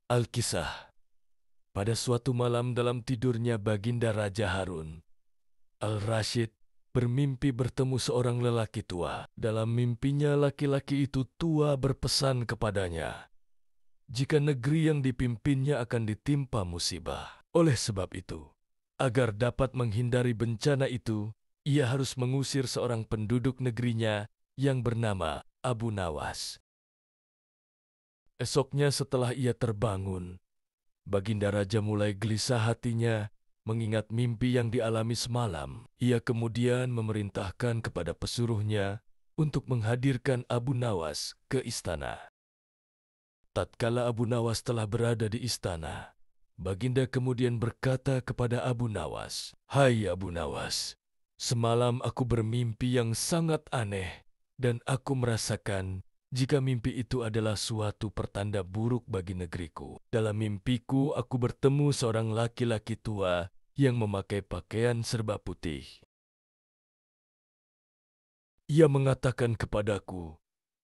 Alkisah. Pada suatu malam dalam tidurnya Baginda Raja Harun Al-Rasyid bermimpi bertemu seorang lelaki tua. Dalam mimpinya laki-laki itu tua berpesan kepadanya, jika negeri yang dipimpinnya akan ditimpa musibah. Oleh sebab itu, agar dapat menghindari bencana itu, ia harus mengusir seorang penduduk negerinya yang bernama Abu Nawas. Esoknya setelah ia terbangun, Baginda Raja mulai gelisah hatinya mengingat mimpi yang dialami semalam. Ia kemudian memerintahkan kepada pesuruhnya untuk menghadirkan Abu Nawas ke istana. Tatkala Abu Nawas telah berada di istana, Baginda kemudian berkata kepada Abu Nawas, "Hai Abu Nawas, semalam aku bermimpi yang sangat aneh dan aku merasakan jika mimpi itu adalah suatu pertanda buruk bagi negeriku. Dalam mimpiku, aku bertemu seorang laki-laki tua yang memakai pakaian serba putih. Ia mengatakan kepadaku,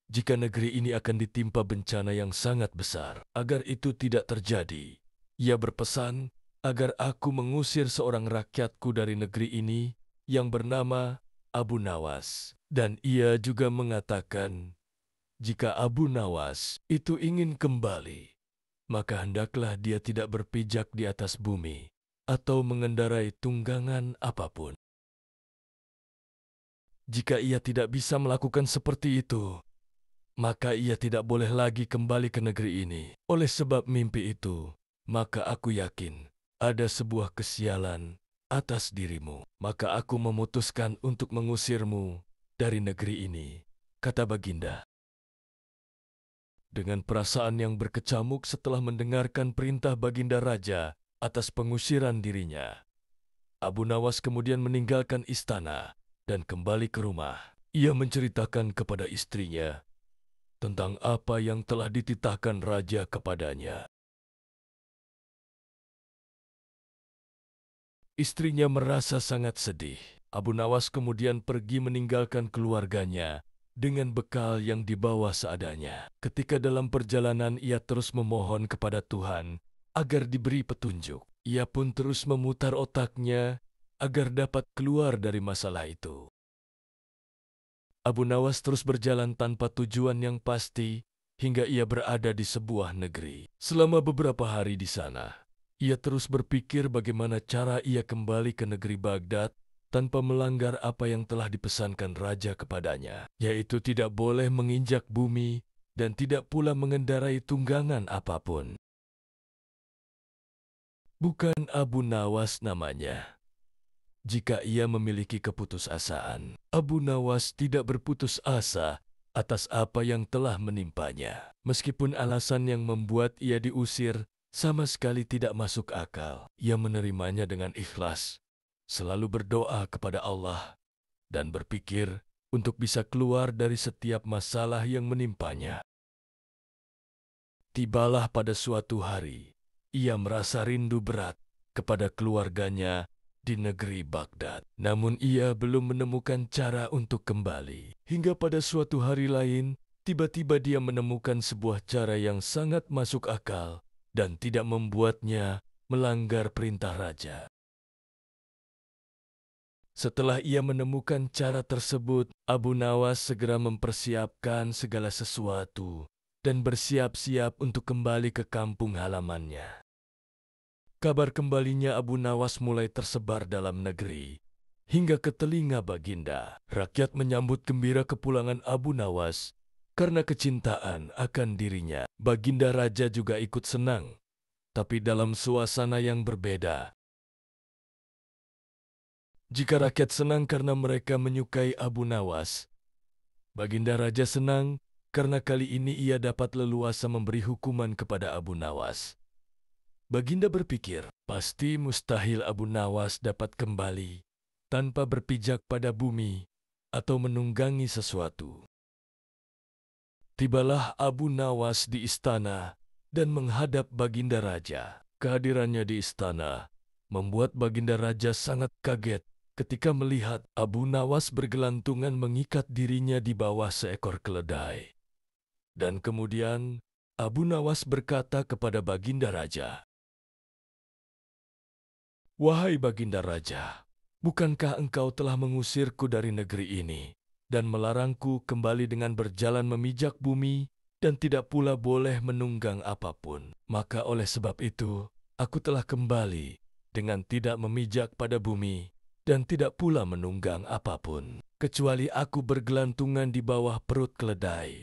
jika negeri ini akan ditimpa bencana yang sangat besar, agar itu tidak terjadi. Ia berpesan agar aku mengusir seorang rakyatku dari negeri ini yang bernama Abu Nawas. Dan ia juga mengatakan, jika Abu Nawas itu ingin kembali, maka hendaklah dia tidak berpijak di atas bumi atau mengendarai tunggangan apapun. Jika ia tidak bisa melakukan seperti itu, maka ia tidak boleh lagi kembali ke negeri ini. Oleh sebab mimpi itu, maka aku yakin ada sebuah kesialan atas dirimu. Maka aku memutuskan untuk mengusirmu dari negeri ini," kata Baginda. Dengan perasaan yang berkecamuk setelah mendengarkan perintah Baginda Raja atas pengusiran dirinya, Abu Nawas kemudian meninggalkan istana dan kembali ke rumah. Ia menceritakan kepada istrinya tentang apa yang telah dititahkan raja kepadanya. Istrinya merasa sangat sedih. Abu Nawas kemudian pergi meninggalkan keluarganya dengan bekal yang dibawa seadanya. Ketika dalam perjalanan ia terus memohon kepada Tuhan agar diberi petunjuk. Ia pun terus memutar otaknya agar dapat keluar dari masalah itu. Abu Nawas terus berjalan tanpa tujuan yang pasti hingga ia berada di sebuah negeri. Selama beberapa hari di sana, ia terus berpikir bagaimana cara ia kembali ke negeri Baghdad tanpa melanggar apa yang telah dipesankan raja kepadanya, yaitu tidak boleh menginjak bumi dan tidak pula mengendarai tunggangan apapun. Bukan Abu Nawas namanya. Jika ia memiliki keputusasaan, Abu Nawas tidak berputus asa atas apa yang telah menimpanya. Meskipun alasan yang membuat ia diusir sama sekali tidak masuk akal, ia menerimanya dengan ikhlas, selalu berdoa kepada Allah, dan berpikir untuk bisa keluar dari setiap masalah yang menimpanya. Tibalah pada suatu hari, ia merasa rindu berat kepada keluarganya di negeri Baghdad. Namun ia belum menemukan cara untuk kembali. Hingga pada suatu hari lain, tiba-tiba dia menemukan sebuah cara yang sangat masuk akal dan tidak membuatnya melanggar perintah raja. Setelah ia menemukan cara tersebut, Abu Nawas segera mempersiapkan segala sesuatu dan bersiap-siap untuk kembali ke kampung halamannya. Kabar kembalinya Abu Nawas mulai tersebar dalam negeri, hingga ke telinga Baginda. Rakyat menyambut gembira kepulangan Abu Nawas karena kecintaan akan dirinya. Baginda Raja juga ikut senang, tapi dalam suasana yang berbeda. Jika rakyat senang karena mereka menyukai Abu Nawas, Baginda Raja senang karena kali ini ia dapat leluasa memberi hukuman kepada Abu Nawas. Baginda berpikir, pasti mustahil Abu Nawas dapat kembali tanpa berpijak pada bumi atau menunggangi sesuatu. Tibalah Abu Nawas di istana dan menghadap Baginda Raja. Kehadirannya di istana membuat Baginda Raja sangat kaget ketika melihat Abu Nawas bergelantungan mengikat dirinya di bawah seekor keledai. Dan kemudian Abu Nawas berkata kepada Baginda Raja, "Wahai Baginda Raja, bukankah engkau telah mengusirku dari negeri ini dan melarangku kembali dengan berjalan memijak bumi dan tidak pula boleh menunggang apapun? Maka oleh sebab itu, aku telah kembali dengan tidak memijak pada bumi dan tidak pula menunggang apapun, kecuali aku bergelantungan di bawah perut keledai."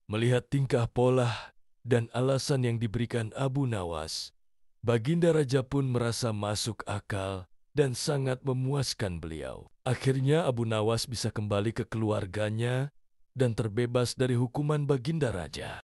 Melihat tingkah pola dan alasan yang diberikan Abu Nawas, Baginda Raja pun merasa masuk akal dan sangat memuaskan beliau. Akhirnya Abu Nawas bisa kembali ke keluarganya dan terbebas dari hukuman Baginda Raja.